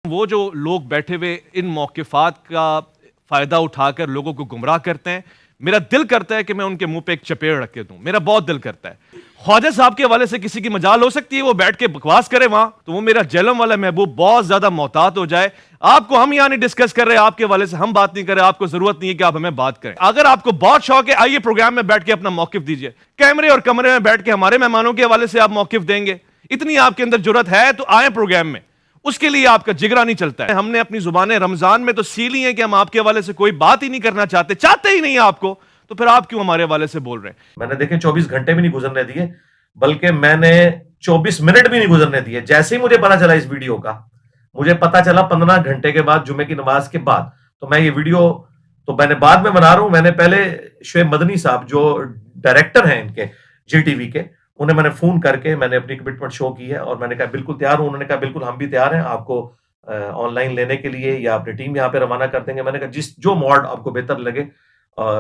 وہ جو لوگ بیٹھے ہوئے ان موقفات کا فائدہ اٹھا کر لوگوں کو گمراہ کرتے ہیں، میرا دل کرتا ہے کہ میں ان کے منہ پہ ایک چپیڑ رکھ کے دوں. میرا بہت دل کرتا ہے. خواجہ صاحب کے حوالے سے کسی کی مجال ہو سکتی ہے وہ بیٹھ کے بکواس کرے وہاں، تو وہ میرا جہلم والا محبوب بہت زیادہ محتاط ہو جائے. آپ کو ہم یہاں نہیں ڈسکس کر رہے، آپ کے حوالے سے ہم بات نہیں کر رہے، آپ کو ضرورت نہیں ہے کہ آپ ہمیں بات کریں. اگر آپ کو بہت شوق ہے آئیے پروگرام میں بیٹھ کے اپنا موقف دیجئے. کیمرے اور کمرے میں بیٹھ کے ہمارے مہمانوں کے حوالے سے آپ موقف دیں گے، اتنی آپ کے اندر جرت ہے تو آئیں پروگرام میں. اس کے لیے آپ کا جگرا نہیں چلتا ہے. ہم نے اپنی زبانیں رمضان میں تو سیلی ہیں کہ ہم آپ کے حوالے سے کوئی بات ہی نہیں کرنا چاہتے ہی نہیں آپ کو، تو پھر آپ کیوں ہمارے حوالے سے بول رہے ہیں؟ میں نے دیکھیں 24 گھنٹے بھی نہیں گزرنے دیے، بلکہ میں نے 24 منٹ بھی نہیں گزرنے دیے. جیسے ہی مجھے پتا چلا اس ویڈیو کا، مجھے پتا چلا 15 گھنٹے کے بعد، جمعے کی نماز کے بعد. تو میں یہ ویڈیو تو میں نے بعد میں بنا رہا ہوں. میں نے پہلے شعیب مدنی صاحب جو ڈائریکٹر ہیں ان کے جی ٹی وی کے، انہیں میں نے فون کر کے میں نے اپنی کمٹمنٹ شو کی ہے اور میں نے کہا بالکل تیار ہوں. انہوں نے کہا بالکل ہم بھی تیار ہیں آپ کو آن لائن لینے کے لیے یا اپنی ٹیم یہاں پہ روانہ کر دیں گے. میں نے کہا جو موڈ آپ کو بہتر لگے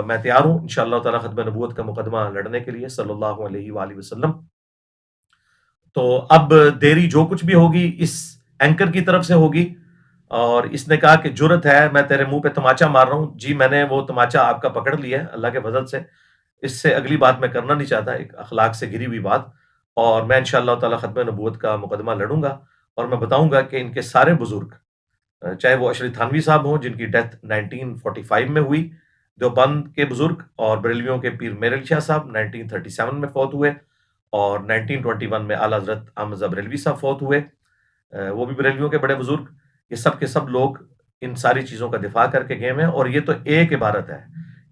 میں تیار ہوں انشاءاللہ تعالی ختم نبوت کا مقدمہ لڑنے کے لیے صلی اللہ علیہ وآلہ وسلم. تو اب دیری جو کچھ بھی ہوگی اس اینکر کی طرف سے ہوگی. اور اس نے کہا کہ جرت ہے میں تیرے منہ پہ تماچا مار رہا ہوں. جی میں نے وہ تماچا آپ کا پکڑ لیا ہے اللہ کے فضل سے. اس سے اگلی بات میں کرنا نہیں چاہتا، ایک اخلاق سے گری ہوئی بات. اور میں انشاءاللہ تعالی ختم نبوت کا مقدمہ لڑوں گا اور میں بتاؤں گا کہ ان کے سارے بزرگ، چاہے وہ اشرف تھانوی صاحب ہوں جن کی ڈیتھ 1945 میں ہوئی، دیوبند کے بزرگ، اور بریلویوں کے پیر میر علی شاہ صاحب 1937 میں فوت ہوئے، اور 1921 میں اعلیٰ حضرت احمد رضا بریلوی صاحب فوت ہوئے، وہ بھی بریلویوں کے بڑے بزرگ. یہ سب کے سب لوگ ان ساری چیزوں کا دفاع کر کے گئے ہیں. اور یہ تو ایک عبارت ہے،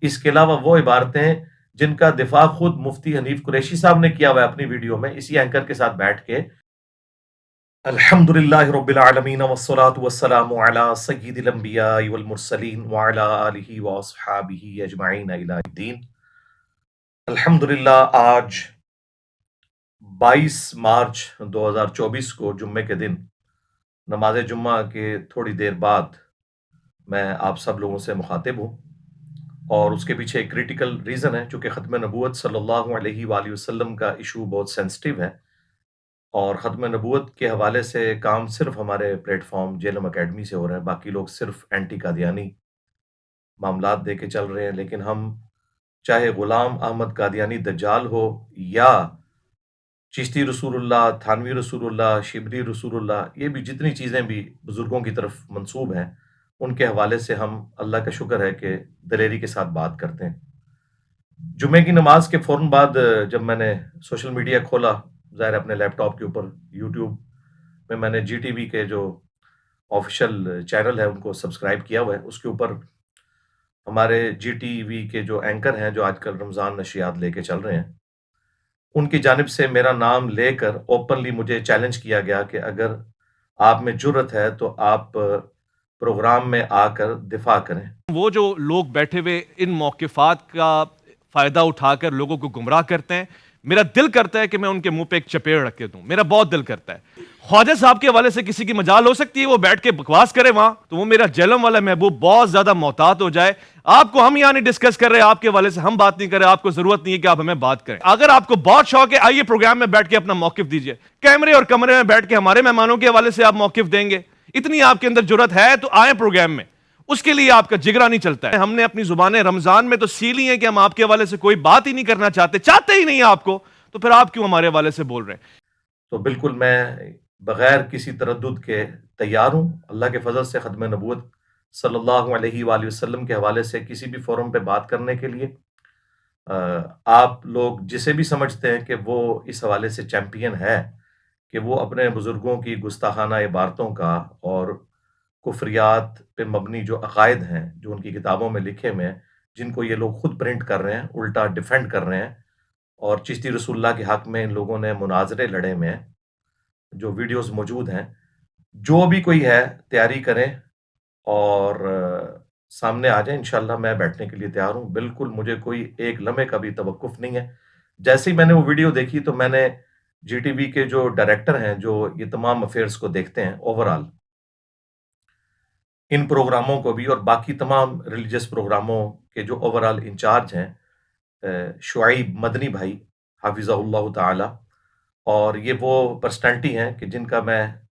اس کے علاوہ وہ عبارتیں جن کا دفاع خود مفتی حنیف قریشی صاحب نے کیا ہوا ہے اپنی ویڈیو میں اسی اینکر کے ساتھ بیٹھ کے. الحمد للہ رب العالمین والصلاة والسلام علی سید الانبیاء والمرسلین وعلی آلہ واصحابہ اجمعین الی الدین. الحمدللہ آج 22 مارچ 2024 کو جمعے کے دن نماز جمعہ کے تھوڑی دیر بعد میں آپ سب لوگوں سے مخاطب ہوں. اور اس کے پیچھے ایک کریٹیکل ریزن ہے، چونکہ ختم نبوت صلی اللہ علیہ وآلہ وسلم کا ایشو بہت سینسٹیو ہے. اور ختم نبوت کے حوالے سے کام صرف ہمارے پلیٹ فارم جیلم اکیڈمی سے ہو رہا ہے، باقی لوگ صرف اینٹی قادیانی معاملات دے کے چل رہے ہیں. لیکن ہم چاہے غلام احمد قادیانی دجال ہو یا چشتی رسول اللہ، تھانوی رسول اللہ، شبلی رسول اللہ، یہ بھی جتنی چیزیں بھی بزرگوں کی طرف منسوب ہیں ان کے حوالے سے ہم اللہ کا شکر ہے کہ دلیری کے ساتھ بات کرتے ہیں. جمعے کی نماز کے فوراً بعد جب میں نے سوشل میڈیا کھولا، ظاہر اپنے لیپ ٹاپ کے اوپر یوٹیوب میں نے جی ٹی وی کے جو آفیشیل چینل ہے ان کو سبسکرائب کیا ہوا ہے. اس کے اوپر ہمارے جی ٹی وی کے جو اینکر ہیں جو آج کل رمضان نشریات لے کے چل رہے ہیں، ان کی جانب سے میرا نام لے کر اوپنلی مجھے چیلنج کیا گیا کہ اگر آپ میں جرت ہے تو آپ پروگرام میں آ کر دفاع کریں. وہ جو لوگ بیٹھے ہوئے ان موقفات کا فائدہ اٹھا کر لوگوں کو گمراہ کرتے ہیں، میرا دل کرتا ہے کہ میں ان کے منہ پہ ایک چپیڑ رکھ کے دوں. میرا بہت دل کرتا ہے. خواجہ صاحب کے حوالے سے کسی کی مجال ہو سکتی ہے وہ بیٹھ کے بکواس کرے وہاں، تو وہ میرا جہلم والا محبوب بہت زیادہ محتاط ہو جائے. آپ کو ہم یہاں نہیں ڈسکس کر رہے، آپ کے حوالے سے ہم بات نہیں کر رہے، آپ کو ضرورت نہیں ہے کہ آپ ہمیں بات کریں. اگر آپ کو بہت شوق ہے آئیے پروگرام میں بیٹھ کے اپنا موقف دیجئے. کیمرے اور کمرے میں بیٹھ کے ہمارے مہمانوں کے حوالے سے آپ موقف دیں گے، اتنی آپ کے اندر جرت ہے تو آئیں پروگرام میں. اس کے لیے آپ کا جگرا نہیں چلتا ہے. ہم نے اپنی زبانیں رمضان میں تو سیلی ہیں کہ ہم آپ کے حوالے سے کوئی بات ہی نہیں کرنا چاہتے ہی نہیں آپ کو، تو پھر آپ کیوں ہمارے حوالے سے بول رہے ہیں؟ تو بالکل میں بغیر کسی تردد کے تیار ہوں اللہ کے فضل سے ختم نبوت صلی اللہ علیہ وآلہ وسلم کے حوالے سے کسی بھی فورم پہ بات کرنے کے لیے. آپ لوگ جسے بھی سمجھتے ہیں کہ وہ اس حوالے سے چیمپئن ہے کہ وہ اپنے بزرگوں کی گستاخانہ عبارتوں کا اور کفریات پہ مبنی جو عقائد ہیں جو ان کی کتابوں میں لکھے ہوئے ہیں، جن کو یہ لوگ خود پرنٹ کر رہے ہیں، الٹا ڈیفینڈ کر رہے ہیں. اور چشتی رسول اللہ کے حق میں ان لوگوں نے مناظرے لڑے ہوئے ہیں، جو ویڈیوز موجود ہیں. جو بھی کوئی ہے تیاری کریں اور سامنے آ جائیں. انشاءاللہ میں بیٹھنے کے لیے تیار ہوں. بالکل مجھے کوئی ایک لمحے کا بھی توقف نہیں ہے. جیسے ہی میں نے وہ ویڈیو دیکھی تو میں نے جی ٹی وی کے جو ڈائریکٹر ہیں جو یہ تمام افیئرز کو دیکھتے ہیں اوورال، ان پروگراموں کو بھی اور باقی تمام ریلیجس پروگراموں کے جو اوورال انچارج ہیں، شعیب مدنی بھائی حافظہ اللہ تعالی. اور یہ وہ پرسنالٹی ہیں کہ جن کا میں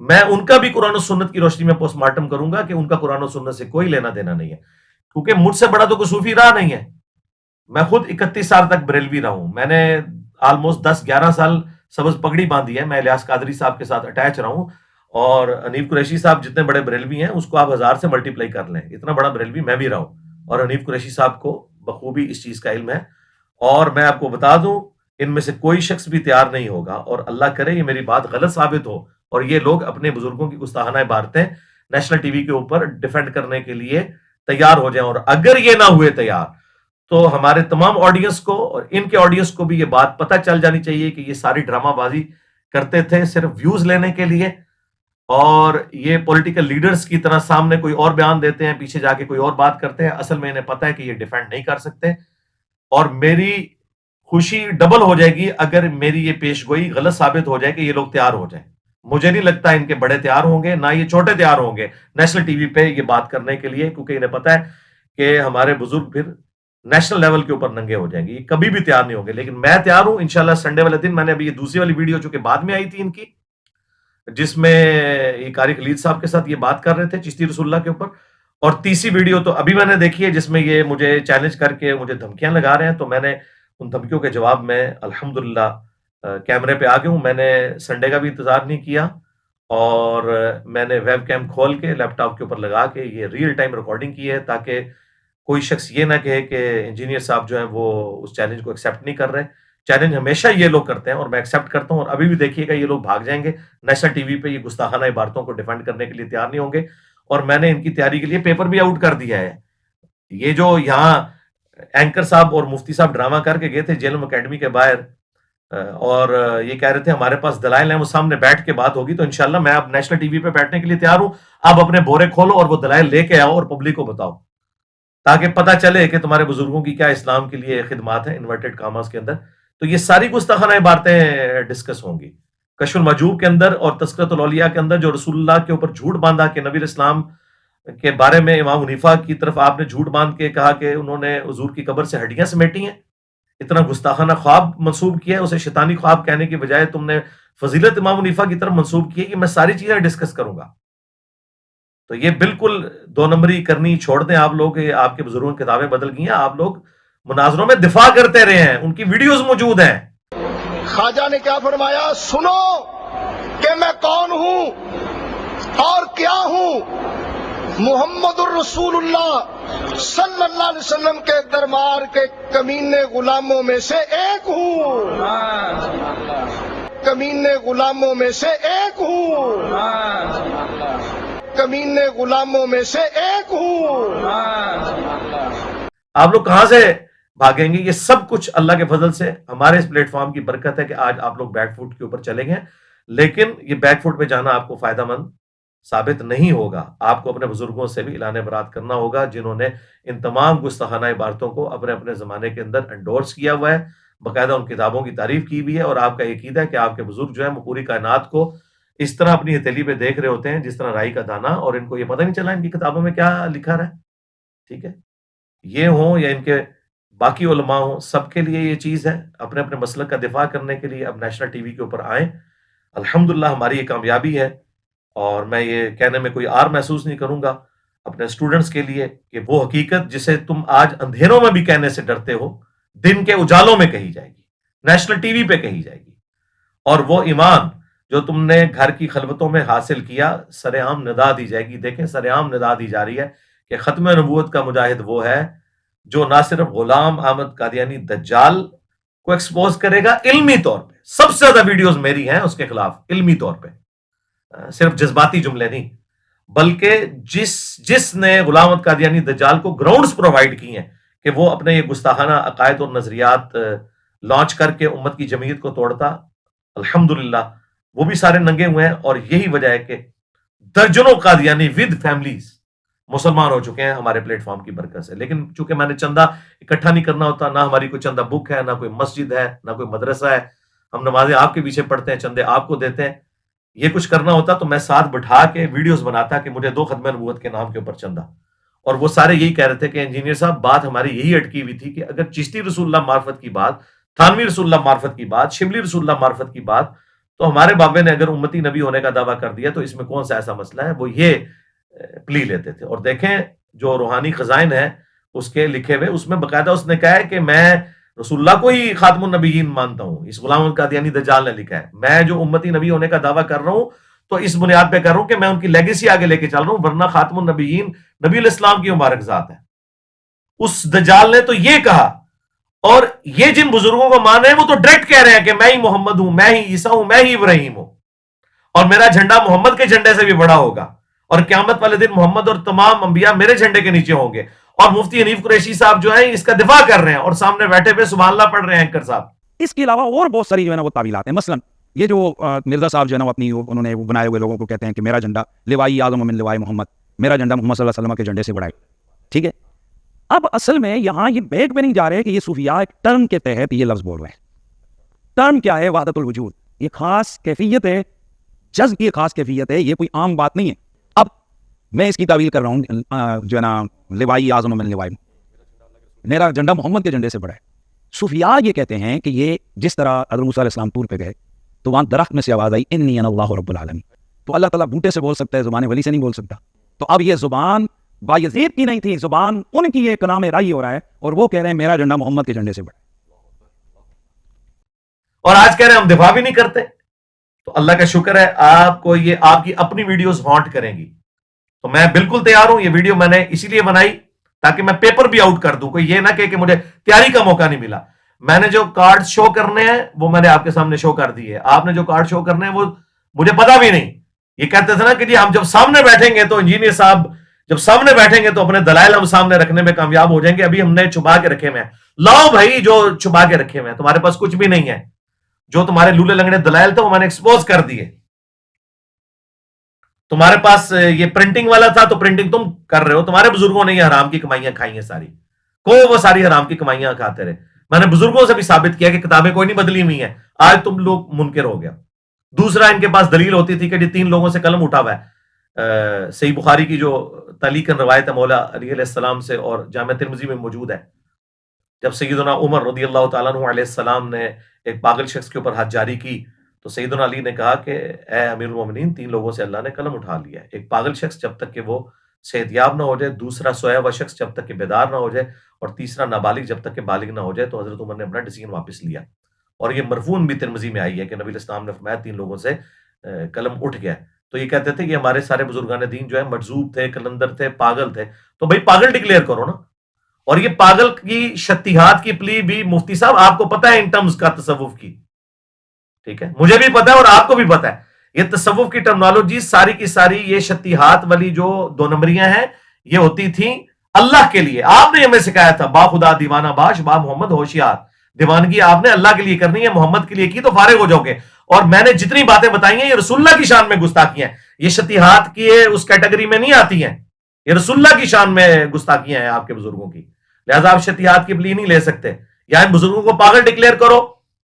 میں ان کا بھی قرآن و سنت کی روشنی میں پوسٹ مارٹم کروں گا کہ ان کا قرآن و سنت سے کوئی لینا دینا نہیں ہے، کیونکہ مجھ سے بڑا تو کوئی صوفی رہا نہیں ہے. میں خود 31 سال تک بریلوی رہا ہوں، میں نے آلموسٹ 10-11 سال سبز پگڑی باندھی ہے. میں الیاس قادری صاحب کے ساتھ اٹیچ رہا ہوں، اور حنیف قریشی صاحب جتنے بڑے بریلوی ہیں اس کو آپ 1000 سے ملٹیپلائی کر لیں، اتنا بڑا بریلوی میں بھی رہا ہوں، اور حنیف قریشی صاحب کو بخوبی اس چیز کا علم ہے. اور میں آپ کو بتا دوں ان میں سے کوئی شخص بھی تیار نہیں ہوگا، اور اللہ کرے یہ میری بات غلط ثابت ہو اور یہ لوگ اپنے بزرگوں کی گستاخانہ عبارتیں نیشنل ٹی وی کے اوپر ڈیفینڈ کرنے کے لیے تیار ہو جائیں. اور اگر یہ نہ ہوئے تیار تو ہمارے تمام آڈینس کو اور ان کے آڈینس کو بھی یہ بات پتہ چل جانی چاہیے کہ یہ ساری ڈرامہ بازی کرتے تھے صرف ویوز لینے کے لیے، اور یہ پولیٹیکل لیڈرز کی طرح سامنے کوئی اور بیان دیتے ہیں، پیچھے جا کے کوئی اور بات کرتے ہیں. اصل میں انہیں پتہ ہے کہ یہ ڈیفینڈ نہیں کر سکتے، اور میری خوشی ڈبل ہو جائے گی اگر میری یہ پیش گوئی غلط ثابت ہو جائے کہ یہ لوگ تیار ہو جائیں. مجھے نہیں لگتا ان کے بڑے تیار ہوں گے، نہ یہ چھوٹے تیار ہوں گے نیشنل ٹی وی پہ یہ بات کرنے کے لیے، کیونکہ انہیں پتہ ہے کہ ہمارے بزرگ پھر نیشنل لیول کے اوپر ننگے ہو جائیں گے. یہ کبھی بھی تیار نہیں ہوں گے، لیکن میں تیار ہوں انشاءاللہ. سنڈے والے دن میں نے ابھی یہ دوسری والی ویڈیو جو کہ بعد میں آئی تھی ان کی، جس میں یہ قاری خلید صاحب کے ساتھ یہ بات کر رہے تھے چشتی رسول اللہ کے اوپر، اور تیسری ویڈیو تو ابھی میں نے دیکھی ہے جس میں یہ مجھے چیلنج کر کے مجھے دھمکیاں لگا رہے ہیں. تو میں نے ان دھمکیوں کے جواب میں الحمدللہ کیمرے پہ آ گیا ہوں. میں نے سنڈے کا بھی انتظار نہیں کیا، اور میں نے ویب کیم کھول کے لیپ ٹاپ کے اوپر لگا کے یہ ریئل ٹائم ریکارڈنگ کی ہے، تاکہ کوئی شخص یہ نہ کہے کہ انجینئر صاحب جو ہیں وہ اس چیلنج کو ایکسیپٹ نہیں کر رہے. چیلنج ہمیشہ یہ لوگ کرتے ہیں اور میں ایکسیپٹ کرتا ہوں، اور ابھی بھی دیکھیے گا یہ لوگ بھاگ جائیں گے نیشنل ٹی وی پہ، یہ گستاخانہ عبارتوں کو ڈیفینڈ کرنے کے لیے تیار نہیں ہوں گے. اور میں نے ان کی تیاری کے لیے پیپر بھی آؤٹ کر دیا ہے. یہ جو یہاں اینکر صاحب اور مفتی صاحب ڈرامہ کر کے گئے تھے جیلم اکیڈمی کے باہر، اور یہ کہہ رہے تھے ہمارے پاس دلائل ہیں، وہ سامنے بیٹھ کے بات ہوگی، تو انشاءاللہ میں اب نیشنل ٹی وی پہ بیٹھنے کے لیے تیار ہوں. آپ اپنے بورے کھولو اور وہ دلائل لے کے آؤ اور پبلک کو بتاؤ، تاکہ پتہ چلے کہ تمہارے بزرگوں کی کیا اسلام کے لیے خدمات ہیں انورٹڈ کاماز کے اندر. تو یہ ساری گستاخانہ عبارتیں ڈسکس ہوں گی. کشف المحجوب کے اندر اور تذکرۃ الاولیاء کے اندر جو رسول اللہ کے اوپر جھوٹ باندھا کہ نبی اسلام کے بارے میں امام حنیفہ کی طرف آپ نے جھوٹ باندھ کے کہا کہ انہوں نے حضور کی قبر سے ہڈیاں سمیٹی ہیں، اتنا گستاخانہ خواب منسوب کیا ہے، اسے شیطانی خواب کہنے کی بجائے تم نے فضیلت امام حنیفہ کی طرف منسوب کی ہے. کہ میں ساری چیزیں ڈسکس کروں گا. تو یہ بالکل 2 نمبری کرنی چھوڑ دیں آپ لوگ. یہ آپ کے بزرگوں کی کتابیں بدل گئی ہیں، آپ لوگ مناظروں میں دفاع کرتے رہے ہیں، ان کی ویڈیوز موجود ہیں. خواجہ نے کیا فرمایا؟ سنو کہ میں کون ہوں اور کیا ہوں. محمد الرسول اللہ صلی اللہ علیہ وسلم کے دربار کے کمینے غلاموں میں سے ایک ہوں، کمینے غلاموں میں سے ایک ہوں، کمینے غلاموں میں سے ایک ہوں. آپ لوگ کہاں سے بھاگیں گے؟ یہ سب کچھ اللہ کے فضل سے ہمارے اس پلیٹ فارم کی برکت ہے کہ آج آپ لوگ بیک فوٹ کے اوپر چلے گئے. لیکن یہ بیک فوٹ پہ جانا آپ کو فائدہ مند ثابت نہیں ہوگا. آپ کو اپنے بزرگوں سے بھی اعلان برات کرنا ہوگا جنہوں نے ان تمام گستاخانہ عبارتوں کو اپنے اپنے زمانے کے اندر انڈورس کیا ہوا ہے، باقاعدہ ان کتابوں کی تعریف کی بھی ہے. اور آپ کا یہ عقیدہ ہے کہ آپ کے بزرگ جو ہیں وہ پوری کائنات کو اس طرح اپنی ہتھیلی پہ دیکھ رہے ہوتے ہیں جس طرح رائی کا دانہ، اور ان کو یہ پتہ نہیں چلا ان کی کتابوں میں کیا لکھا رہا ہے. ٹھیک ہے، یہ ہوں یا ان کے باقی علماء ہوں، سب کے لیے یہ چیز ہے اپنے اپنے مسلک کا دفاع کرنے کے لیے اب نیشنل ٹی وی کے اوپر آئیں. الحمدللہ ہماری یہ کامیابی ہے، اور میں یہ کہنے میں کوئی آر محسوس نہیں کروں گا اپنے اسٹوڈنٹس کے لیے کہ وہ حقیقت جسے تم آج اندھیروں میں بھی کہنے سے ڈرتے ہو دن کے اجالوں میں کہی جائے گی، نیشنل ٹی وی پہ کہی جائے گی. اور وہ ایمان جو تم نے گھر کی خلوتوں میں حاصل کیا سر عام ندا دی جائے گی. دیکھیں سر عام ندا دی جا رہی ہے کہ ختم نبوت کا مجاہد وہ ہے جو نہ صرف غلام احمد قادیانی دجال کو ایکسپوز کرے گا علمی طور پہ. سب سے زیادہ ویڈیوز میری ہیں اس کے خلاف علمی طور پہ، صرف جذباتی جملے نہیں، بلکہ جس نے غلام احمد قادیانی دجال کو گراؤنڈز پرووائڈ کی ہیں کہ وہ اپنے یہ گستاخانہ عقائد اور نظریات لانچ کر کے امت کی جمعیت کو توڑتا. الحمدللہ وہ بھی سارے ننگے ہوئے ہیں، اور یہی وجہ ہے کہ درجنوں قادیانی ود فیملیز مسلمان ہو چکے ہیں ہمارے پلیٹ فارم کی برکت سے. لیکن چونکہ میں نے چندہ اکٹھا نہیں کرنا ہوتا، نہ ہماری کوئی چندہ بک ہے، نہ کوئی مسجد ہے، نہ کوئی مدرسہ ہے، ہم نمازیں آپ کے پیچھے پڑھتے ہیں، چندے آپ کو دیتے ہیں. یہ کچھ کرنا ہوتا تو میں ساتھ بٹھا کے ویڈیوز بناتا کہ مجھے 2 ختم نبوت کے نام کے اوپر چندہ. اور وہ سارے یہی کہہ رہے تھے کہ انجینئر صاحب بات ہماری یہی اٹکی ہوئی تھی کہ اگر چشتی رسول اللہ معرفت کی بات، تھانوی رسول اللہ معرفت کی بات، شبلی رسول اللہ معرفت کی بات، تو ہمارے بابے نے اگر امتی نبی ہونے کا دعویٰ کر دیا تو اس میں کون سا ایسا مسئلہ ہے؟ وہ یہ پلی لیتے تھے. اور دیکھیں جو روحانی خزائن ہے اس کے لکھے ہوئے، اس میں باقاعدہ اس نے کہا ہے کہ میں رسول اللہ کو ہی خاتم النبیین مانتا ہوں. اس غلام القادیانی دجال نے لکھا ہے میں جو امتی نبی ہونے کا دعویٰ کر رہا ہوں تو اس بنیاد پہ کر رہا ہوں کہ میں ان کی لیگیسی آگے لے کے چل رہا ہوں، ورنہ خاتم النبیین نبی علیہ السلام کی مبارک ذات ہے. اس دجال نے تو یہ کہا، اور یہ جن بزرگوں کو مان رہے ہیں وہ تو ڈائریکٹ کہہ رہے ہیں کہ میں ہی محمد ہوں، میں ہی عیسیٰ ہوں، میں ہی ابراہیم ہوں، اور میرا جھنڈا محمد کے جھنڈے سے بھی بڑا ہوگا، اور قیامت والے دن محمد اور تمام انبیاء میرے جھنڈے کے نیچے ہوں گے. اور مفتی حنیف قریشی صاحب جو ہیں اس کا دفاع کر رہے ہیں اور سامنے بیٹھے ہوئے سبحان اللہ پڑھ رہے ہیں اینکر صاحب. اس کے علاوہ اور بہت ساری جو ہے نا وہ تعویلات ہیں. مثلا یہ جو مرزا صاحب جو ہے نا اپنی انہوں نے بنائے ہوئے لوگوں کو کہتے ہیں کہ میرا جھنڈا لوائی اعظم من لوائی محمد، میرا جھنڈا محمد صلی اللہ علیہ وسلم کے جھنڈے سے بڑا ہے. ٹھیک ہے، اب اصل میں یہاں یہ بیٹ پہ نہیں جا رہے کہ یہ صوفیاء ایک ٹرم کے تحت یہ لفظ بول رہے ہیں. ٹرم کیا ہے؟ وحدت الوجود. یہ خاص کیفیت ہے، جذب کی خاص کیفیت ہے، یہ کوئی عام بات نہیں ہے. اب میں اس کی تعویل کر رہا ہوں جو ہے نا لوائی اعظم من لوائی، میرا جھنڈا محمد کے جھنڈے سے بڑا ہے. صوفیاء یہ کہتے ہیں کہ یہ جس طرح حضرت موسیٰ علیہ السلام طور پہ گئے تو وہاں درخت میں سے آواز آئی انی انا اللہ رب العالمین، تو اللہ تعالیٰ بوٹے سے بول سکتا ہے، زبان ولی سے نہیں بول سکتا. تو اب یہ زبان بایزید کی نہیں تھی، زبان ان کی ایک نام رائی ہو رہا ہے، اور وہ کہہ رہے ہیں میرا جھنڈا محمد کے جھنڈے سے بڑا ہے. اور آج کہہ رہے ہیں ہم دفاع بھی نہیں کرتے. تو اللہ کا شکر ہے آپ کو یہ آپ کی اپنی ویڈیوز ہانٹ کریں گی. تو میں بالکل تیار ہوں. یہ ویڈیو میں نے اسی لیے بنائی تاکہ میں پیپر بھی آؤٹ کر دوں. کوئی یہ نہ کہ مجھے تیاری کا موقع نہیں ملا. میں نے جو کارڈ شو کرنے ہیں وہ میں نے آپ کے سامنے شو کر دی ہے. آپ نے جو کارڈ شو کرنے ہیں وہ مجھے پتا بھی نہیں. یہ کہتے تھے نا کہ جی ہم جب سامنے بیٹھیں گے تو انجینئر صاحب جب سامنے بیٹھیں گے تو اپنے دلائل ہم سامنے رکھنے میں کامیاب ہو جائیں گے. ابھی ہم نے چھپا کے رکھے ہوئے ہیں. لاؤ بھائی جو چھپا کے رکھے ہوئے ہیں. تمہارے پاس کچھ بھی نہیں ہے. جو تمہارے لولے لنگڑے دلائل تھے وہ میں نے ایکسپوز کر دیے. تمہارے پاس یہ پرنٹنگ والا تھا تو پرنٹنگ تم کر رہے ہو. تمہارے بزرگوں نے یہ حرام کی کمائیاں کھائی ہیں ساری. وہ ساری حرام کی کمائیاں کھاتے رہے. میں نے بزرگوں سے بھی ثابت کیا کہ کتابیں کوئی نہیں بدلی ہوئی ہیں. آج تم لوگ منکر ہو گیا. دوسرا ان کے پاس دلیل ہوتی تھی کہ جی 3 لوگوں سے قلم اٹھا ہوا ہے. صحیح بخاری کی جو تعلیقاً روایت ہے مولا علی علیہ السلام سے اور جامع ترمذی میں موجود ہے. جب سیدنا عمر رضی اللہ تعالیٰ عنہ علیہ السلام نے ایک پاگل شخص کے اوپر حد جاری کی تو سیدنا علی نے کہا کہ اے امیر المومنین 3 لوگوں سے اللہ نے قلم اٹھا لیا ہے. ایک پاگل شخص جب تک کہ وہ صحت یاب نہ ہو جائے، دوسرا سویا ہوا شخص جب تک کہ بیدار نہ ہو جائے، اور تیسرا نابالغ جب تک کہ بالغ نہ ہو جائے. تو حضرت عمر نے اپنا ڈیسیژن واپس لیا. اور یہ مرفون بھی ترمذی میں آئی ہے کہ نبی علیہ السلام نے فرمایا 3 لوگوں سے قلم اٹھ گیا. تو یہ کہتے تھے کہ ہمارے سارے بزرگان دین جو ہے مجذوب تھے، کلندر تھے، پاگل تھے. تو بھائی پاگل ڈکلیئر کرو نا. اور یہ پاگل کی شتیہات کی پلی بھی مفتی صاحب آپ کو پتہ ہے ان ٹرمز کا تصوف کی. ٹھیک ہے، مجھے بھی پتا ہے اور آپ کو بھی پتا ہے. یہ تصوف کی ٹرمنالوجی ساری کی ساری یہ شتیہات والی جو 2 نمبریاں ہیں یہ ہوتی تھیں اللہ کے لیے. آپ نے ہمیں سکھایا تھا با خدا دیوانہ باش با محمد ہوشیار. دیوانگی آپ نے اللہ کے لیے کرنی ہے، محمد کے لیے کی تو فارغ ہو جاؤ گے. اور میں نے جتنی باتیں بتائی ہیں یہ رسول اللہ کی شان میں گستاخیاں ہیں. یہ شتیہات کی اس کیٹیگری میں نہیں آتی ہیں. یہ رسول اللہ کی شان میں گستاخیاں ہیں آپ کے بزرگوں کی. لہذا آپ شتیہات کی پلی نہیں لے سکتے. یا ان بزرگوں کو پاگل ڈکلیئر کرو،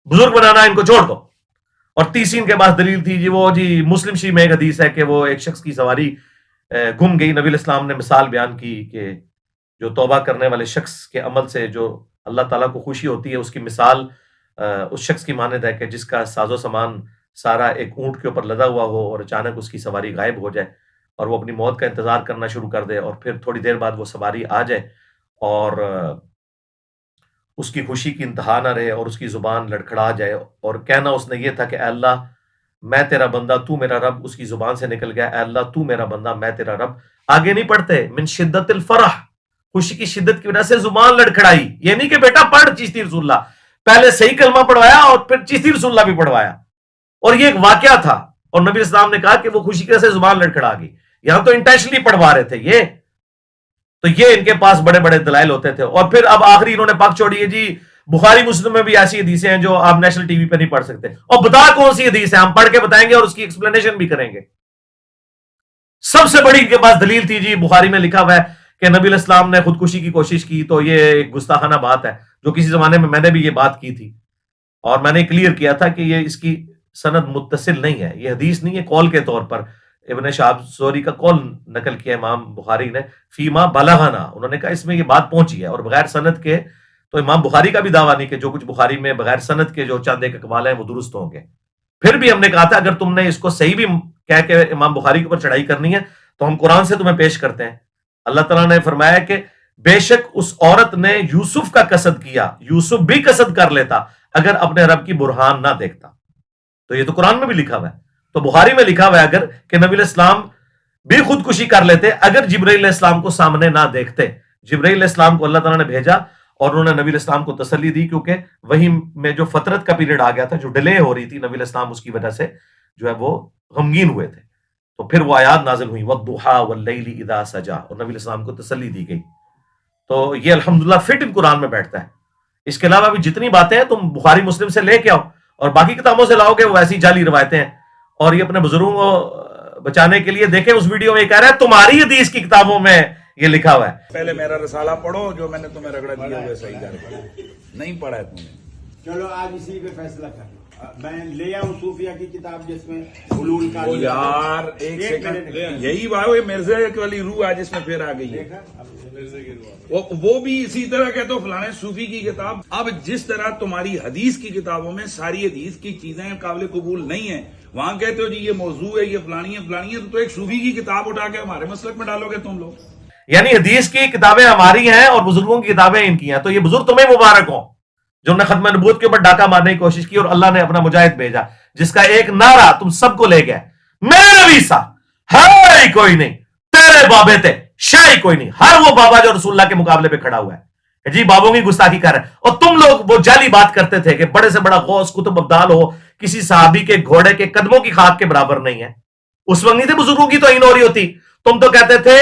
بزرگ بنانا ان کو چھوڑ دو. اور تیسری ان کے پاس دلیل تھی جی وہ جی مسلم شریف میں ایک حدیث ہے کہ وہ ایک شخص کی سواری گم گئی. نبی علیہ السلام نے مثال بیان کی کہ جو توبہ کرنے والے شخص کے عمل سے جو اللہ تعالیٰ کو خوشی ہوتی ہے اس کی مثال اس شخص کی مانند ہے کہ جس کا ساز و سامان سارا ایک اونٹ کے اوپر لدا ہوا ہو اور اچانک اس کی سواری غائب ہو جائے اور وہ اپنی موت کا انتظار کرنا شروع کر دے اور پھر تھوڑی دیر بعد وہ سواری آ جائے اور اس کی خوشی کی انتہا نہ رہے اور اس کی زبان لڑکھڑا جائے اور کہنا اس نے یہ تھا کہ اے اللہ میں تیرا بندہ تو میرا رب. اس کی زبان سے نکل گیا اے اللہ تو میرا بندہ میں تیرا رب. آگے نہیں پڑھتے من شدت الفرح، خوشی کی شدت کی وجہ سے زبان لڑکھڑائی. یہ نہیں کہ بیٹا پڑھ چشتی رسول اللہ، پہلے صحیح کلمہ پڑھوایا اور پھر چشتی رسول اللہ بھی پڑھوایا. اور یہ ایک واقعہ تھا اور نبی اسلام نے کہا کہ وہ خوشی کی وجہ سے زبان لڑکھڑا گئی. یہاں تو انٹینشنلی پڑھوا رہے تھے یہ. تو یہ ان کے پاس بڑے بڑے دلائل ہوتے تھے. اور پھر اب آخری انہوں نے پاک چھوڑی ہے جی بخاری مسلم میں بھی ایسی حدیثیں ہیں جو آپ نیشنل ٹی وی پہ نہیں پڑھ سکتے. اور بتا کون سی حدیث ہے، ہم پڑھ کے بتائیں گے اور اس کی ایکسپلینیشن بھی کریں گے. سب سے بڑی ان کے پاس دلیل تھی جی بخاری میں لکھا ہوا ہے کہ نبی علیہ السلام نے خودکشی کی کوشش کی. تو یہ ایک گستاخانہ بات ہے جو کسی زمانے میں نے بھی یہ بات کی تھی اور میں نے کلیئر کیا تھا کہ یہ اس کی سند متصل نہیں ہے، یہ حدیث نہیں ہے. قول کے طور پر ابن شہاب زہری کا قول نقل کیا امام بخاری نے فیما بلغنا، انہوں نے کہا اس میں یہ بات پہنچی ہے اور بغیر سند کے. تو امام بخاری کا بھی دعویٰ نہیں کہ جو کچھ بخاری میں بغیر سند کے جو چند ایک اقوال ہیں وہ درست ہوں گے. پھر بھی ہم نے کہا تھا اگر تم نے اس کو صحیح بھی کہہ کے امام بخاری کے اوپر چڑھائی کرنی ہے تو ہم قرآن سے تمہیں پیش کرتے ہیں. اللہ تعالیٰ نے فرمایا کہ بے شک اس عورت نے یوسف کا قصد کیا, یوسف بھی قصد کر لیتا اگر اپنے رب کی برہان نہ دیکھتا. تو یہ تو قرآن میں بھی لکھا ہوا ہے, تو بخاری میں لکھا ہوا ہے اگر کہ نبی علیہ السلام بھی خودکشی کر لیتے اگر جبرائیل علیہ السلام کو سامنے نہ دیکھتے. جبرائیل علیہ السلام کو اللہ تعالیٰ نے بھیجا اور انہوں نے نبی علیہ السلام کو تسلی دی, کیونکہ وہی میں جو فترت کا پیریڈ آ گیا تھا, جو ڈیلے ہو رہی تھی, نبی علیہ السلام اس کی وجہ سے جو ہے وہ غمگین ہوئے تھے. تو پھر وہ آیات نازل ہوئی وَالضُّحَىٰ وَاللَّيْلِ إِذَا سَجَىٰ, اور نبی علیہ السلام کو تسلی دی گئی. تو یہ الحمدللہ فٹ ان قرآن میں بیٹھتا ہے. اس کے علاوہ بھی جتنی باتیں ہیں تم بخاری مسلم سے لے کے آؤ اور باقی کتابوں سے لاؤ گے وہ ایسی جعلی روایتیں ہیں. اور یہ اپنے بزرگوں کو بچانے کے لیے دیکھیں اس ویڈیو میں یہ کہہ رہا ہے تمہاری حدیث کی کتابوں میں یہ لکھا ہوا ہے. پہلے میرا رسالہ پڑھو, جو میں نے تمہیں رگڑا دیا وہ صحیح کر پڑھو. نہیں پڑھا ہے تم نے. چلو آج اسی پہ فیصلہ کر لو. میں لے آؤں صوفیہ کی کتاب جس میں حلول کا یار ایک سیکنڈ, یہی بات ہے مرزا والی روح آج اس میں پھر آ گئی ہے. وہ بھی اسی طرح کہتے ہو فلانے صوفی کی کتاب. اب جس طرح تمہاری حدیث کی کتابوں میں ساری حدیث کی چیزیں قابل قبول نہیں ہیں, وہاں کہتے ہو جی یہ موضوع ہے, یہ فلانی ہے فلانی ہے, تو ایک صوفی کی کتاب اٹھا کے ہمارے مسلک میں ڈالو گے تم لوگ. یعنی حدیث کی کتابیں ہماری ہیں اور بزرگوں کی کتابیں ان کی ہیں. تو یہ بزرگ تمہیں مبارک ہوں جو نے ختم نبوت کے اوپر ڈاکہ مارنے کی کوشش کی اور اللہ نے اپنا مجاہد بھیجا جس کا ایک نعرہ تم سب کو لے گیا, میرے نبی سا ہے کوئی نہیں, تیرے بابے تھے شاہی کوئی نہیں. ہر وہ بابا جو رسول اللہ کے مقابلے پہ کھڑا ہوا ہے جی بابوں کی گستاخی کر رہے ہیں. اور تم لوگ وہ جعلی بات کرتے تھے کہ بڑے سے بڑا غوث قطب ابدال ہو کسی صحابی کے گھوڑے کے قدموں کی خاک کے برابر نہیں ہے. اس وقت نہیں تھے بزرگوں کی توہین ہو رہی ہوتی. تم تو کہتے تھے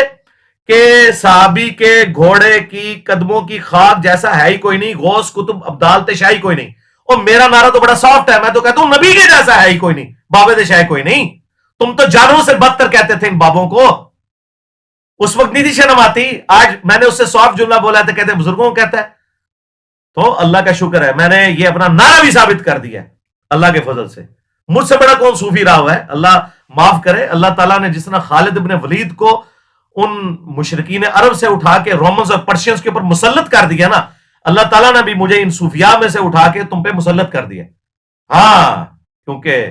کہ صحابی کے گھوڑے کی قدموں کی خاک جیسا ہے ہی کوئی نہیں, غوث قطب ابدال تے شاہی کوئی نہیں. اور میرا نعرہ تو بڑا سافٹ ہے, میں تو کہتا ہوں نبی کے جیسا ہے ہی کوئی نہیں, بابے تے شاہی کوئی نہیں. تم تو جانوروں سے بدتر کہتے تھے ان بابوں کو. اس وقت نہیں تھی شرم آتی. آج میں نے اس سے سافٹ جملہ بولا ہے تو کہتے ہیں بزرگوں کو کہتا ہے. تو اللہ کا شکر ہے میں نے یہ اپنا نعرہ بھی ثابت کر دیا ہے اللہ کے فضل سے. مجھ سے بڑا کون صوفی رہا ہوا ہے, اللہ معاف کرے. اللہ تعالیٰ نے جس طرح خالد ابن ولید کو ان مشرکین عرب سے اٹھا کے رومنز اور پرشینز کے اوپر مسلط کر دیا نا, اللہ تعالیٰ نے بھی مجھے ان صوفیاء میں سے اٹھا کے تم پہ مسلط کر دیا. ہاں کیونکہ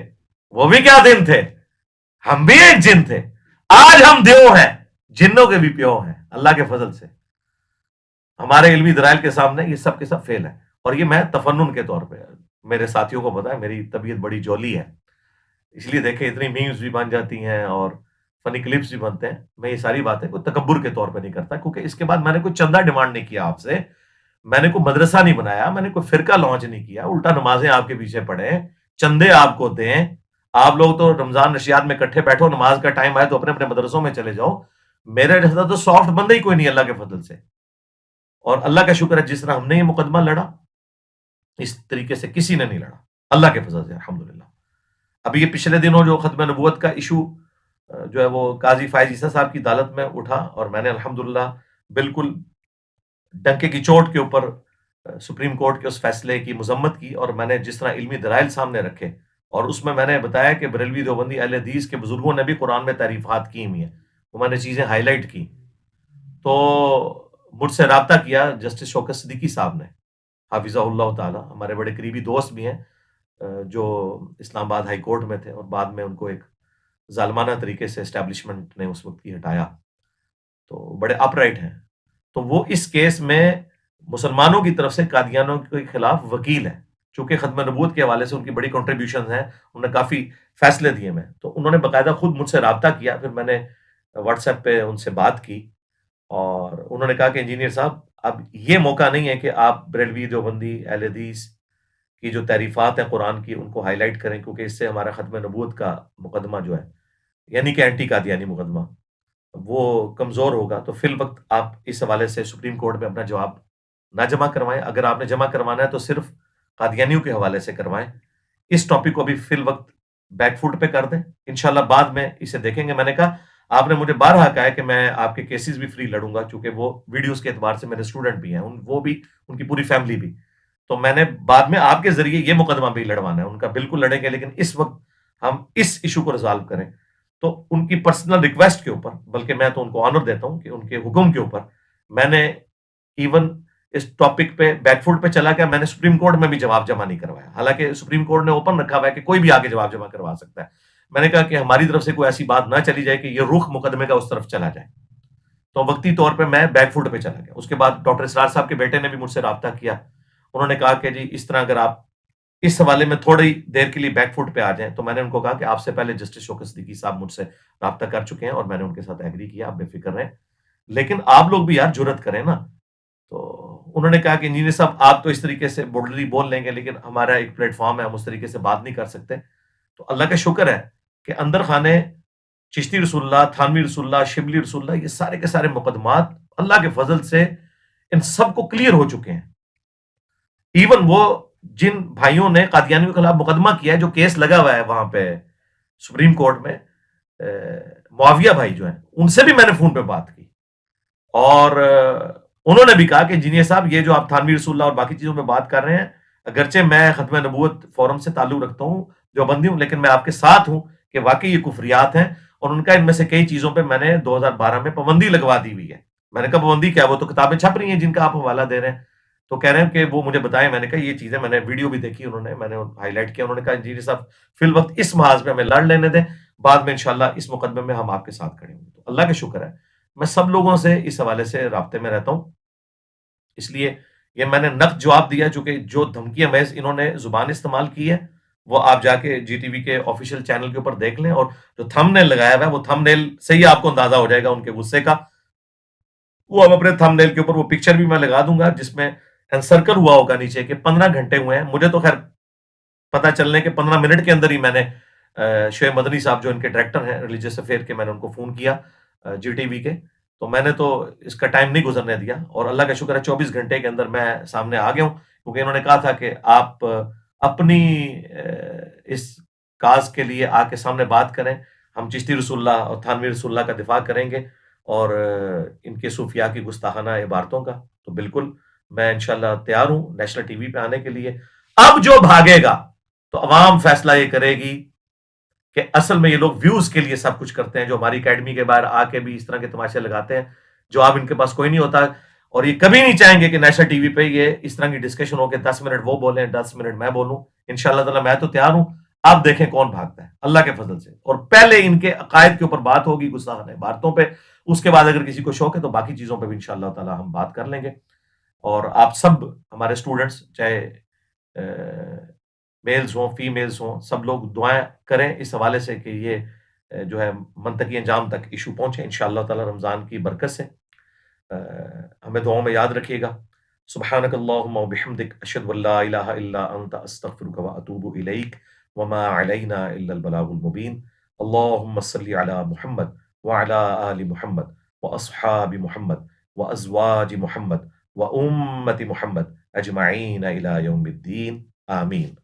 وہ بھی کیا دن تھے, ہم بھی ایک جن تھے. آج ہم دیو ہیں, جنوں کے بھی پیو ہیں اللہ کے فضل سے. ہمارے علمی دلائل کے سامنے یہ سب کے سب فیل ہے. اور یہ میں تفنن کے طور پہ, میرے ساتھیوں کو پتا ہے میری طبیعت بڑی جولی ہے, اس لیے دیکھیں اتنی میمز بھی بن جاتی ہیں اور فنی کلپس بھی بنتے ہیں. میں یہ ساری باتیں کوئی تکبر کے طور پہ نہیں کرتا, کیونکہ اس کے بعد میں نے کوئی چندہ ڈیمانڈ نہیں کیا آپ سے, میں نے کوئی مدرسہ نہیں بنایا, میں نے کوئی فرقہ لانچ نہیں کیا. الٹا نمازیں آپ کے پیچھے پڑھیں, چندے آپ کو دیں. آپ لوگ تو رمضان نشیات میں کٹھے بیٹھو, نماز کا ٹائم آئے تو اپنے اپنے مدرسوں میں چلے جاؤ. میرے جیسا تو سافٹ بندہ ہی کوئی نہیں اللہ کے فضل سے. اور اللہ کا شکر ہے جس طرح ہم نے یہ مقدمہ لڑا اس طریقے سے کسی نے نہیں لڑا اللہ کے فضل سے الحمدللہ. ابھی یہ پچھلے دنوں جو ختم نبوت کا ایشو جو ہے وہ قاضی فائز عیسیٰ صاحب کی عدالت میں اٹھا, اور میں نے الحمدللہ بالکل ڈنکے کی چوٹ کے اوپر سپریم کورٹ کے اس فیصلے کی مذمت کی, اور میں نے جس طرح علمی دلائل سامنے رکھے اور اس میں نے بتایا کہ بریلوی دیوبندی اہل حدیث کے بزرگوں نے بھی قرآن میں تعریفات کی ہوئی ہیں, وہ میں نے چیزیں ہائی لائٹ کی. تو مجھ سے رابطہ کیا جسٹس شوکت صدیقی صاحب نے حافظہ اللہ تعالی, ہمارے بڑے قریبی دوست بھی ہیں جو اسلام آباد ہائی کورٹ میں تھے اور بعد میں ان کو ایک ظالمانہ طریقے سے اسٹیبلشمنٹ نے اس وقت کی ہٹایا. تو بڑے اپ رائٹ ہیں. تو وہ اس کیس میں مسلمانوں کی طرف سے قادیانوں کے خلاف وکیل ہیں. چونکہ ختم نبوت کے حوالے سے ان کی بڑی کنٹریبیوشنز ہیں, انہوں نے کافی فیصلے دیے میں, تو انہوں نے باقاعدہ خود مجھ سے رابطہ کیا. پھر میں نے واٹس ایپ پہ ان سے بات کی اور انہوں نے کہا کہ انجینئر صاحب اب یہ موقع نہیں ہے کہ آپ بریلوی دیوبندی اہل حدیث کی جو تعریفات ہیں قرآن کی ان کو ہائی لائٹ کریں, کیونکہ اس سے ہمارا ختم نبوت کا مقدمہ جو ہے یعنی کہ اینٹی قادیانی مقدمہ وہ کمزور ہوگا. تو فی الوقت آپ اس حوالے سے سپریم کورٹ میں اپنا جواب نہ جمع کروائیں. اگر آپ نے جمع کروانا ہے تو صرف قادیانیوں کے حوالے سے کروائیں. اس ٹاپک کو ابھی فی الوقت بیک فوٹ پہ کر دیں, انشاءاللہ بعد میں اسے دیکھیں گے. میں نے کہا آپ نے مجھے بارہا کہا ہے کہ میں آپ کے کیسز بھی فری لڑوں گا, چونکہ وہ ویڈیوز کے اعتبار سے میرے اسٹوڈنٹ بھی ہیں, وہ بھی ان کی پوری فیملی بھی. تو میں نے بعد میں آپ کے ذریعے یہ مقدمہ بھی لڑوانا ہے, ان کا بالکل لڑیں گے, لیکن اس وقت ہم اس ایشو کو ریزالو کریں. تو ان کی پرسنل ریکویسٹ کے اوپر, بلکہ میں تو ان کو آنر دیتا ہوں کہ ان کے حکم کے اوپر میں نے ایون اس ٹاپک پہ بیک فوٹ پہ چلا گیا. میں نے سپریم کورٹ میں بھی جواب جمع نہیں کروایا, حالانکہ سپریم کورٹ نے اوپن رکھا ہوا ہے کہ کوئی بھی آگے جواب جمع کروا سکتا ہے. میں نے کہا کہ ہماری طرف سے کوئی ایسی بات نہ چلی جائے کہ یہ رخ مقدمے کا اس طرف چلا جائے. تو وقتی طور پہ میں بیک فوٹ پہ چلا گیا. اس کے بعد ڈاکٹر اسرار صاحب کے بیٹے نے بھی مجھ سے رابطہ کیا. انہوں نے کہا کہ جی اس طرح اگر آپ اس حوالے میں تھوڑی دیر کے لیے بیک فوٹ پہ آ جائیں. تو میں نے ان کو کہا کہ آپ سے پہلے جسٹس شوکت صدیقی صاحب مجھ سے رابطہ کر چکے ہیں اور میں نے ان کے ساتھ ایگری کیا, آپ بے فکر رہیں, لیکن آپ لوگ بھی یار جرت کریں نا. تو انہوں نے کہا کہ انجینئر صاحب آپ تو اس طریقے سے بولڈلی بول لیں گے, لیکن ہمارا ایک پلیٹ فارم ہے, ہم اس طریقے سے بات نہیں کر سکتے. تو اللہ کا شکر ہے کہ اندر خانے چشتی رسول اللہ, تھانوی رسول اللہ, شبلی رسول اللہ, یہ سارے کے سارے مقدمات اللہ کے فضل سے ان سب کو کلیئر ہو چکے ہیں. ایون وہ جن بھائیوں نے قادیانیوں کے خلاف مقدمہ کیا ہے, جو کیس لگا ہوا ہے وہاں پہ سپریم کورٹ میں, معاویہ بھائی جو ہیں, ان سے بھی میں نے فون پہ بات کی اور انہوں نے بھی کہا کہ انجینئر صاحب یہ جو آپ تھانوی رسول اللہ اور باقی چیزوں پہ بات کر رہے ہیں, اگرچہ میں ختم نبوت فورم سے تعلق رکھتا ہوں, جو بندی ہوں, لیکن میں آپ کے ساتھ ہوں کہ واقعی یہ کفریات ہیں. اور ان کا ان میں سے کئی چیزوں پہ میں نے 2012 میں پابندی لگوا دی ہوئی ہے. میں نے کہا پابندی کیا, وہ تو کتابیں چھپ رہی ہیں جن کا آپ حوالہ دے رہے ہیں. تو کہہ رہے ہیں کہ وہ مجھے بتائیں. میں نے کہا یہ چیزیں میں نے ویڈیو بھی دیکھی, انہوں نے, میں نے ہائی لائٹ کیا. انہوں نے کہا انجینئر صاحب فی الوقت اس محاذ پہ ہمیں لڑ لینے دیں, بعد میں انشاءاللہ اس مقدمے میں ہم آپ کے ساتھ کھڑے ہوں گے. تو اللہ کا شکر ہے میں سب لوگوں سے اس حوالے سے رابطے میں رہتا ہوں. اس لیے یہ میں نے نقد جواب دیا, چونکہ جو دھمکیاں محض انہوں نے زبان استعمال کی ہے وہ آپ جا کے جی ٹی وی کے آفیشیل چینل کے اوپر دیکھ لیں, اور جو تھم نیل لگایا ہوا ہے وہ تھم نیل سے ہی آپ کو اندازہ ہو جائے گا ان کے غصے کا. وہ اب اپنے تھم نیل کے اوپر وہ پکچر بھی میں لگا دوں گا جس میں انسرکل ہوا ہوگا نیچے کہ 15 گھنٹے ہوئے ہیں. مجھے تو خیر پتہ چلنے کے 15 منٹ کے اندر ہی میں نے شعیب مدنی صاحب جو ان کے ڈائریکٹر ہیں ریلیجیس افیئر کے, میں نے ان کو فون کیا جی ٹی وی کے. تو میں نے تو اس کا ٹائم نہیں گزرنے دیا, اور اللہ کا شکر ہے 24 گھنٹے کے اندر میں سامنے آ گیا ہوں, کیونکہ انہوں نے کہا تھا کہ آپ اپنی اس کاز کے لیے آ کے سامنے بات کریں, ہم چشتی رسول اللہ اور تھانوی رسول اللہ کا دفاع کریں گے اور ان کے صوفیاء کی گستاخانہ عبارتوں کا. تو بالکل میں انشاءاللہ تیار ہوں نیشنل ٹی وی پہ آنے کے لیے. اب جو بھاگے گا تو عوام فیصلہ یہ کرے گی کہ اصل میں یہ لوگ ویوز کے لیے سب کچھ کرتے ہیں, جو ہماری اکیڈمی کے باہر آ کے بھی اس طرح کے تماشے لگاتے ہیں, جو اب ان کے پاس کوئی نہیں ہوتا, اور یہ کبھی نہیں چاہیں گے کہ نیشنل ٹی وی پہ یہ اس طرح کی ڈسکشن ہو کہ 10 منٹ وہ بولیں 10 منٹ میں بولوں. انشاءاللہ تعالیٰ میں تو تیار ہوں, آپ دیکھیں کون بھاگتا ہے اللہ کے فضل سے. اور پہلے ان کے عقائد کے اوپر بات ہوگی گستاخانہ عبارتوں پہ, اس کے بعد اگر کسی کو شوق ہے تو باقی چیزوں پہ بھی انشاءاللہ تعالیٰ ہم بات کر لیں گے. اور آپ سب ہمارے اسٹوڈنٹس, چاہے میلز ہوں فیمیلز ہوں, سب لوگ دعائیں کریں اس حوالے سے کہ یہ جو ہے منطقی انجام تک ایشو پہنچے انشاءاللہ تعالیٰ رمضان کی برکت سے. ہمیں دعاؤں میں یاد رکھیے گا. سبحانک اللہم و بحمدک, اشہد ان لا الہ الا انت, استغفرک و اتوب الیک, وما علینا الا البلاغ المبین. اللہم صلی علی محمد وعلی آل محمد واصحاب محمد وازواج محمد وامت محمد اجمعین الی یوم الدین. آمین.